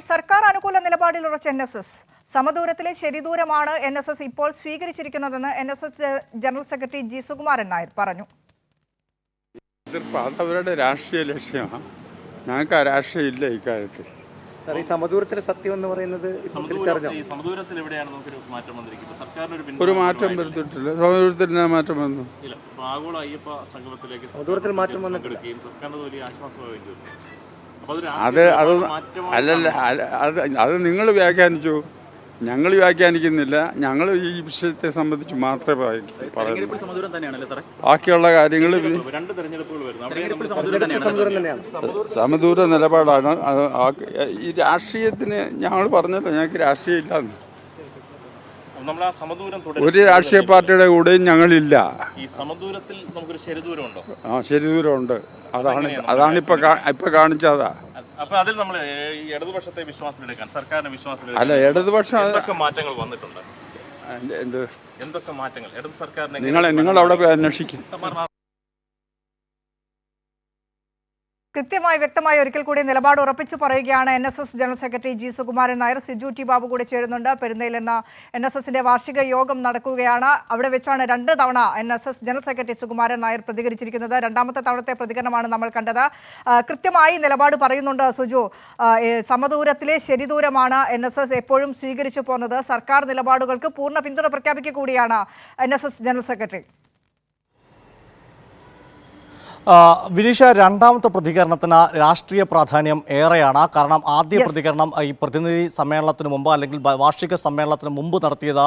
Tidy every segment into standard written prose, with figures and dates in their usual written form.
സർക്കാർ അനുകൂല നിലപാടിൽ ഉറച്ച എൻഎസ്എസ് സമദൂരത്തിലെ ശരിദൂരമാണ് എൻഎസ്എസ് ഇപ്പോൾ സ്വീകരിച്ചിരിക്കുന്നതെന്ന് NSS general secretary G Sukumaran Nair പറഞ്ഞു. അവരുടെ രാഷ്ട്രീയ ലക്ഷ്യമാണ്. ഞങ്ങൾക്ക് ആ രാഷ്ട്രീയം ഇല്ല ഇക്കാര്യത്തിൽ. ഈ സമദൂരത്തിലെ സത്യം എന്ന് പറയുന്നത് ഒരു മാറ്റം വരുത്തിയിട്ടില്ല. സമദൂരത്തിൽ മാറ്റം വന്നു. സമദൂരത്തിൽ മാറ്റം വന്നിട്ടില്ല. അത് നിങ്ങൾ വ്യാഖ്യാനിച്ചു, ഞങ്ങൾ വ്യാഖ്യാനിക്കുന്നില്ല. ഞങ്ങൾ ഈ വിഷയത്തെ സംബന്ധിച്ച് മാത്രമേ പറയുന്നു. ബാക്കിയുള്ള കാര്യങ്ങൾ സമദൂര നിലപാടാണ്. ഈ രാഷ്ട്രീയത്തിന് ഞങ്ങൾ പറഞ്ഞല്ലോ, ഞങ്ങൾക്ക് രാഷ്ട്രീയം ഇല്ലാന്ന്. ഒരു രാഷ്ട്രീയ പാർട്ടിയുടെ കൂടെയും ഞങ്ങളില്ല. ശരിദൂരമുണ്ട്. അതാണ് ഇപ്പൊ കാണിച്ചതാ. അല്ല, ഇടതുപക്ഷം മാറ്റങ്ങൾ വന്നിട്ടുണ്ട്. എന്തൊക്കെ മാറ്റങ്ങൾ ഇടതു സർക്കാരിനെ നിങ്ങൾ അവിടെ പോയി അന്വേഷിക്കും. കൃത്യമായി വ്യക്തമായി ഒരിക്കൽ കൂടി നിലപാട് ഉറപ്പിച്ചു പറയുകയാണ് NSS general secretary G Sukumaran Nair. Siju T Babu കൂടി ചേരുന്നുണ്ട്. പെരുന്നയിൽ എന്ന എൻഎസ്എസിന്റെ വാർഷിക യോഗം നടക്കുകയാണ്. അവിടെ വെച്ചാണ് 2 തവണ NSS general secretary Sukumaran Nair പ്രതികരിച്ചിരിക്കുന്നത്. രണ്ടാമത്തെ തവണത്തെ പ്രതികരണമാണ് നമ്മൾ കണ്ടത്. കൃത്യമായി നിലപാട് പറയുന്നുണ്ട് സുജു. സമദൂരത്തിലെ ശരിദൂരമാണ് എൻഎസ്എസ് എപ്പോഴും സ്വീകരിച്ചു പോകുന്നത്. സർക്കാർ നിലപാടുകൾക്ക് പൂർണ്ണ പിന്തുണ പ്രഖ്യാപിക്കുക കൂടിയാണ് എൻഎസ്എസ് ജനറൽ സെക്രട്ടറി. വിനീഷ, രണ്ടാമത്തെ പ്രതികരണത്തിന് രാഷ്ട്രീയ പ്രാധാന്യം ഏറെയാണ്. കാരണം ആദ്യ പ്രതികരണം ഈ പ്രതിനിധി സമ്മേളനത്തിന് മുമ്പ് അല്ലെങ്കിൽ വാർഷിക സമ്മേളനത്തിന് മുമ്പ് നടത്തിയത്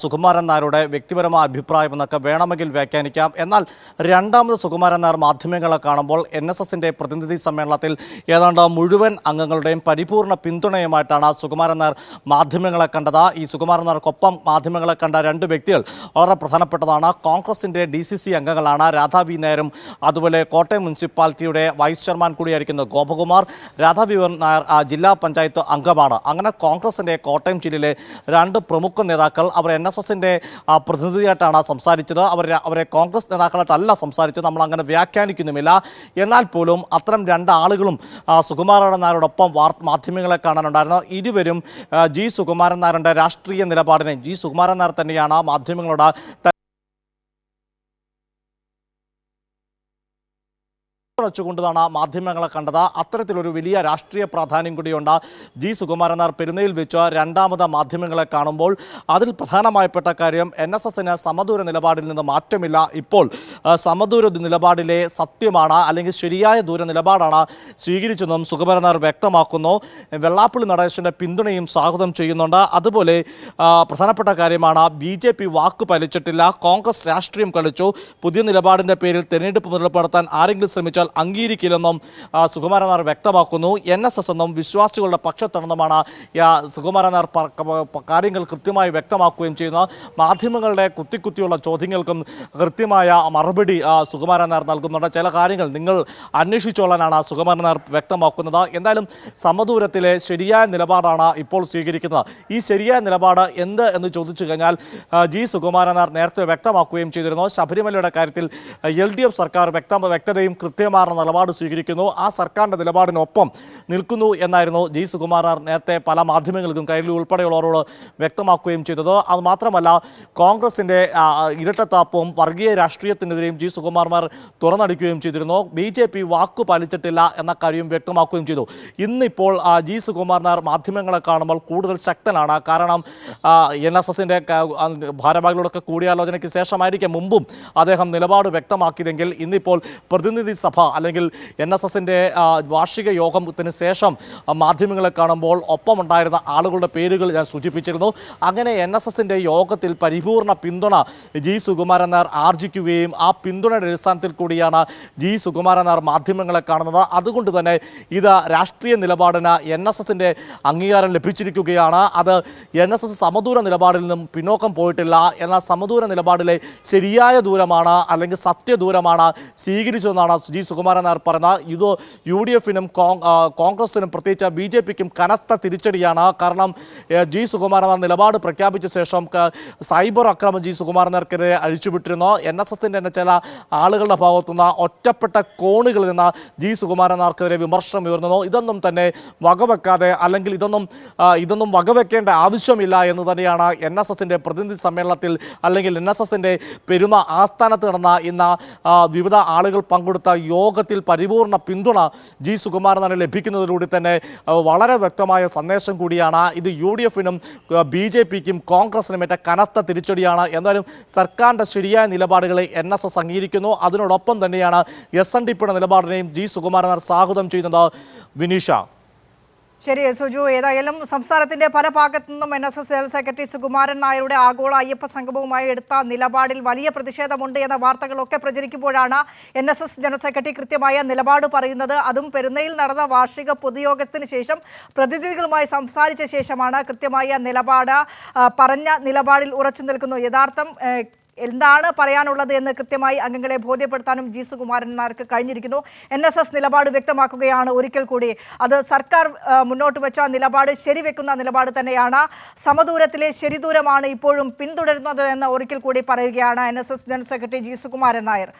സുകുമാരൻ നായരുടെ വ്യക്തിപരമായ അഭിപ്രായം എന്നൊക്കെ വേണമെങ്കിൽ വ്യാഖ്യാനിക്കാം. എന്നാൽ രണ്ടാമത് സുകുമാരൻ നായർ മാധ്യമങ്ങളെ കാണുമ്പോൾ എൻഎസ്എസിൻ്റെ പ്രതിനിധി സമ്മേളനത്തിൽ ഏതാണ്ട് മുഴുവൻ അംഗങ്ങളുടെയും പരിപൂർണ പിന്തുണയുമായിട്ടാണ് സുകുമാരൻ നായർ മാധ്യമങ്ങളെ കണ്ടത്. ഈ സുകുമാരൻ നായർക്കൊപ്പം മാധ്യമങ്ങളെ കണ്ട 2 വ്യക്തികൾ വളരെ പ്രധാനപ്പെട്ടതാണ്. കോൺഗ്രസിൻ്റെ DCC അംഗങ്ങളാണ് രാധാ വി നായരും അതുപോലെ കോട്ടയം മുനിസിപ്പാലിറ്റിയുടെ വൈസ് ചെയർമാൻ കൂടിയായിരിക്കുന്ന ഗോപകുമാർ. രാധാ വി നായർ ജില്ലാ പഞ്ചായത്ത് അംഗമാണ്. അങ്ങനെ കോൺഗ്രസിൻ്റെ കോട്ടയം ജില്ലയിലെ 2 പ്രമുഖ നേതാക്കൾ അവർ എൻഎസ്എസിൻ്റെ പ്രതിനിധിയായിട്ടാണ് സംസാരിച്ചത്. അവരെ കോൺഗ്രസ് നേതാക്കളായിട്ടല്ല സംസാരിച്ചത്. നമ്മൾ അങ്ങനെ വ്യാഖ്യാനിക്കുന്നുമില്ല. എന്നാൽ പോലും അത്തരം 2 ആളുകളും സുകുമാരൻ നായരോടൊപ്പം മാധ്യമങ്ങളെ കാണാനുണ്ടായിരുന്നു. ഇരുവരും ജി സുകുമാരൻ നായരുടെ രാഷ്ട്രീയ നിലപാടിനെ ജി സുകുമാരൻ നായർ തന്നെയാണ് മാധ്യമങ്ങളോട് ാണ് മാധ്യമങ്ങളെ കണ്ടത്. അത്തരത്തിലൊരു വലിയ രാഷ്ട്രീയ പ്രാധാന്യം കൂടിയുണ്ട് ജി സുകുമാരൻ നായർ പെരുന്നയിൽ വെച്ച് രണ്ടാമത് മാധ്യമങ്ങളെ കാണുമ്പോൾ. അതിൽ പ്രധാനമായപ്പെട്ട കാര്യം എൻഎസ്എസിന് സമദൂര നിലപാടിൽ നിന്ന് മാറ്റമില്ല. ഇപ്പോൾ സമദൂര നിലപാടിലെ സത്യമാണ് അല്ലെങ്കിൽ ശരിയായ ദൂര നിലപാടാണ് സ്വീകരിച്ചെന്നും സുകുമാരൻ നായർ വ്യക്തമാക്കുന്നു. വെള്ളാപ്പള്ളി നടേശൻ്റെ പിന്തുണയും സ്വാഗതം ചെയ്യുന്നുണ്ട്. അതുപോലെ പ്രധാനപ്പെട്ട കാര്യമാണ് BJP വാക്ക് പാലിച്ചിട്ടില്ല, കോൺഗ്രസ് രാഷ്ട്രീയം കളിച്ചു, പുതിയ നിലപാടിൻ്റെ പേരിൽ തെരഞ്ഞെടുപ്പ് നടത്താൻ ആരെങ്കിലും ശ്രമിച്ചാൽ അംഗീകരിക്കില്ലെന്നും സുകുമാരൻ നായർ വ്യക്തമാക്കുന്നു. NSS എന്നും വിശ്വാസികളുടെ പക്ഷത്താണെന്നുമാണ് സുകുമാരൻ നായർ കാര്യങ്ങൾ കൃത്യമായി വ്യക്തമാക്കുകയും ചെയ്യുന്നു. മാധ്യമങ്ങളുടെ കുത്തിയുള്ള ചോദ്യങ്ങൾക്കും കൃത്യമായ മറുപടി സുകുമാരൻ നായർ നൽകുന്നുണ്ട്. ചില കാര്യങ്ങൾ നിങ്ങൾ അന്വേഷിച്ചോളാനാണ് സുകുമാരൻ നായർ വ്യക്തമാക്കുന്നത്. എന്തായാലും സമദൂരത്തിലെ ശരിയായ നിലപാടാണ് ഇപ്പോൾ സ്വീകരിക്കുന്നത്. ഈ ശരിയായ നിലപാട് എന്ത് എന്ന് ചോദിച്ചു കഴിഞ്ഞാൽ ജി സുകുമാരൻ നായർ നേരത്തെ വ്യക്തമാക്കുകയും ചെയ്തിരുന്നു. ശബരിമലയുടെ കാര്യത്തിൽ LDF സർക്കാർ വ്യക്തതയും കൃത്യമായ നിലപാട് സ്വീകരിക്കുന്നു, ആ സർക്കാരിൻ്റെ നിലപാടിനൊപ്പം നിൽക്കുന്നു എന്നായിരുന്നു ജി സുകുമാരൻ നേരത്തെ പല മാധ്യമങ്ങൾക്കും കൈരളി ഉൾപ്പെടെയുള്ളവരോട് വ്യക്തമാക്കുകയും ചെയ്തത്. അതുമാത്രമല്ല, കോൺഗ്രസിൻ്റെ ഇരട്ടത്താപ്പവും വർഗീയ രാഷ്ട്രീയത്തിനെതിരെയും ജി സുകുമാരൻ തുറന്നടിക്കുകയും ചെയ്തിരുന്നു. BJP വാക്കു പാലിച്ചിട്ടില്ല എന്ന കാര്യം വ്യക്തമാക്കുകയും ചെയ്തു. ഇന്നിപ്പോൾ ജി സുകുമാരൻ നായർ മാധ്യമങ്ങളെ കാണുമ്പോൾ കൂടുതൽ ശക്തനാണ്. കാരണം NSSൻ്റെ ഭാരവാഹികളോടൊക്കെ കൂടിയാലോചനയ്ക്ക് ശേഷമായിരിക്കും മുമ്പും അദ്ദേഹം നിലപാട് വ്യക്തമാക്കിയതെങ്കിൽ ഇന്നിപ്പോൾ പ്രതിനിധി സഭ അല്ലെങ്കിൽ NSSൻ്റെ വാർഷിക യോഗത്തിന് ശേഷം മാധ്യമങ്ങളെ കാണുമ്പോൾ ഒപ്പമുണ്ടായിരുന്ന ആളുകളുടെ പേരുകൾ ഞാൻ സൂചിപ്പിച്ചിരുന്നു. അങ്ങനെ NSSൻ്റെ യോഗത്തിൽ പരിപൂർണ പിന്തുണ ജി സുകുമാരൻ നായർ ആർജിക്കുകയും ആ പിന്തുണയുടെ അടിസ്ഥാനത്തിൽ കൂടിയാണ് ജി സുകുമാരൻ നായർ മാധ്യമങ്ങളെ കാണുന്നത്. അതുകൊണ്ട് തന്നെ ഇത് രാഷ്ട്രീയ നിലപാടിന് NSSൻ്റെ അംഗീകാരം ലഭിച്ചിരിക്കുകയാണ്. അത് NSS സമദൂര നിലപാടിൽ നിന്നും പിന്നോക്കം പോയിട്ടില്ല. എന്നാൽ സമദൂര നിലപാടിലെ ശരിയായ ദൂരമാണ് അല്ലെങ്കിൽ സത്യദൂരമാണ് സ്വീകരിച്ചതെന്നാണ് ജി സുകുമാരൻ നായർ പറയുന്നത് ഇത് UDF-നും കോൺഗ്രസിനും പ്രത്യേകിച്ച് BJP-ക്കും കനത്ത തിരിച്ചടിയാണ്. കാരണം ജി സുകുമാരൻ നായർ നിലപാട് പ്രഖ്യാപിച്ച ശേഷം സൈബർ ആക്രമണം ജി സുകുമാരൻ നായർക്കെതിരെ അഴിച്ചുവിട്ടിരുന്നു. NSS-ന്റെ തന്നെ ചില ആളുകളുടെ ഭാഗത്തുനിന്ന് ഒറ്റപ്പെട്ട കോണുകളിൽ നിന്ന് ജി സുകുമാരൻ നായർക്കെതിരെ വിമർശനം ഉയർന്നു. ഇതൊന്നും തന്നെ വകവെക്കാതെ അല്ലെങ്കിൽ ഇതൊന്നും വകവെക്കേണ്ട ആവശ്യമില്ല എന്ന് തന്നെയാണ് NSS-ന്റെ പ്രതിനിധി സമ്മേളനത്തിൽ അല്ലെങ്കിൽ NSS-ന്റെ പെരുമ ആസ്ഥാനത്ത് നടന്ന ഇന്ന് വിവിധ ആളുകൾ പങ്കെടുത്ത യോഗത്തിൽ പരിപൂർണ പിന്തുണ ജി സുകുമാരൻ നായർ ലഭിക്കുന്നതിലൂടെ തന്നെ വളരെ വ്യക്തമായ സന്ദേശം കൂടിയാണ്. ഇത് UDF-നും BJP-ക്കും കോൺഗ്രസിനും ഏറ്റ കനത്ത തിരിച്ചടിയാണ്. എന്നാലും സർക്കാരിൻ്റെ ശരിയായ നിലപാടുകളെ NSS അംഗീകരിക്കുന്നു. അതിനോടൊപ്പം തന്നെയാണ് SNDP-യുടെ നിലപാടിനെയും ജി സുകുമാരൻ നായർ സ്വാഗതം ചെയ്യുന്നത്. വിനീഷ. ശരി സുജു, ഏതായാലും സംസ്ഥാനത്തിന്റെ പല ഭാഗത്തു നിന്നും NSS ജനറൽ സെക്രട്ടറി സുകുമാരൻ നായരുടെ ആഗോള അയ്യപ്പ സംഗമവുമായി എടുത്ത നിലപാടിൽ വലിയ പ്രതിഷേധമുണ്ട് എന്ന വാർത്തകളൊക്കെ പ്രചരിക്കുമ്പോഴാണ് NSS ജനറൽ സെക്രട്ടറി കൃത്യമായ നിലപാട് പറയുന്നത്. അതും പെരുന്നയിൽ നടന്ന വാർഷിക പൊതുയോഗത്തിന് ശേഷം പ്രതിനിധികളുമായി സംസാരിച്ച ശേഷമാണ് കൃത്യമായ നിലപാട് പറഞ്ഞ നിലപാടിൽ ഉറച്ചു നിൽക്കുന്നു. യഥാർത്ഥം എന്താണ് പറയാനുള്ളത് എന്ന് കൃത്യമായി അംഗങ്ങളെ ബോധ്യപ്പെടുത്താനും ജി സുകുമാരൻ നായർക്ക് കഴിഞ്ഞിരിക്കുന്നു. NSS നിലപാട് വ്യക്തമാക്കുകയാണ് ഒരിക്കൽ കൂടി. അത് സർക്കാർ മുന്നോട്ട് വെച്ച നിലപാട് ശരിവെക്കുന്ന നിലപാട് തന്നെയാണ്. സമദൂരത്തിലെ ശരിദൂരമാണ് ഇപ്പോഴും പിന്തുടരുന്നത് എന്ന് ഒരിക്കൽ കൂടി പറയുകയാണ് NSS general secretary G Sukumaran Nair.